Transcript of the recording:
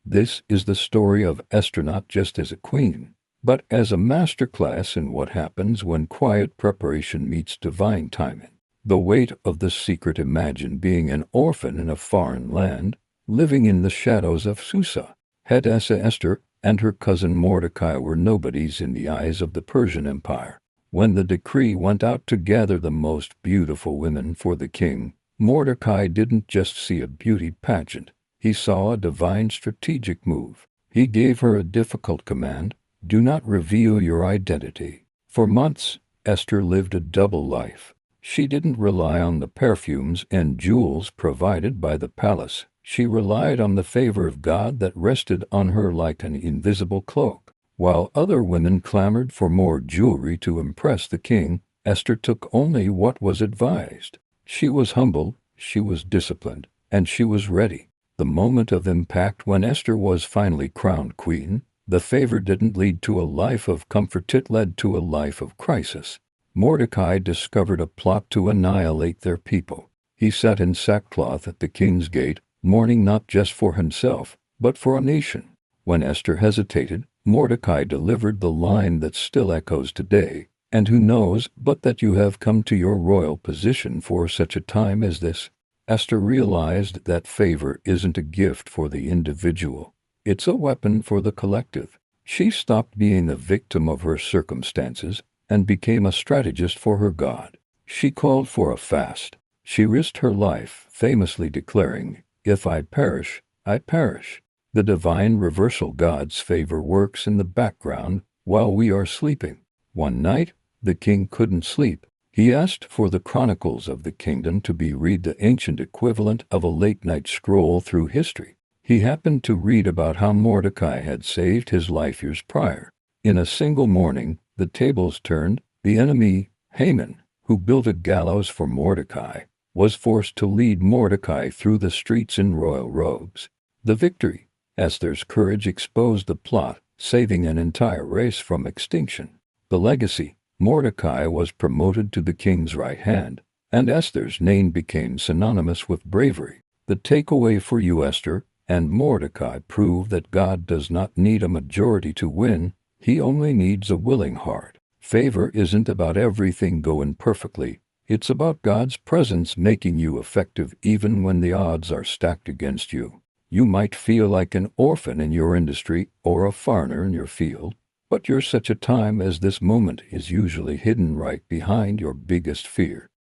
This is the story of Esther not just as a queen, but as a masterclass in what happens when quiet preparation meets divine timing. The weight of the secret. Imagine being an orphan in a foreign land, living in the shadows of Susa. Esther and her cousin Mordecai were nobodies in the eyes of the Persian Empire. When the decree went out to gather the most beautiful women for the king, Mordecai didn't just see a beauty pageant. He saw a divine strategic move. He gave her a difficult command: do not reveal your identity. For months, Esther lived a double life. She didn't rely on the perfumes and jewels provided by the palace. She relied on the favor of God that rested on her like an invisible cloak. While other women clamored for more jewelry to impress the king, Esther took only what was advised. She was humble, she was disciplined, and she was ready. The moment of impact. When Esther was finally crowned queen, the favor didn't lead to a life of comfort, it led to a life of crisis. Mordecai discovered a plot to annihilate their people. He sat in sackcloth at the king's gate, mourning not just for himself, but for a nation. When Esther hesitated, Mordecai delivered the line that still echoes today: "And who knows but that you have come to your royal position for such a time as this?" Esther realized that favor isn't a gift for the individual. It's a weapon for the collective. She stopped being the victim of her circumstances and became a strategist for her God. She called for a fast. She risked her life, famously declaring, "If I perish, I perish." The divine reversal. God's favor works in the background while we are sleeping. One night, the king couldn't sleep. He asked for the Chronicles of the Kingdom to be read, the ancient equivalent of a late-night scroll through history. He happened to read about how Mordecai had saved his life years prior. In a single morning, the tables turned. The enemy, Haman, who built a gallows for Mordecai, was forced to lead Mordecai through the streets in royal robes. The victory. Esther's courage exposed the plot, saving an entire race from extinction. The legacy. Mordecai was promoted to the king's right hand, and Esther's name became synonymous with bravery. The takeaway for you: Esther and Mordecai prove that God does not need a majority to win, he only needs a willing heart. Favor isn't about everything going perfectly, it's about God's presence making you effective even when the odds are stacked against you. You might feel like an orphan in your industry or a foreigner in your field, but your such a time as this moment is usually hidden right behind your biggest fear.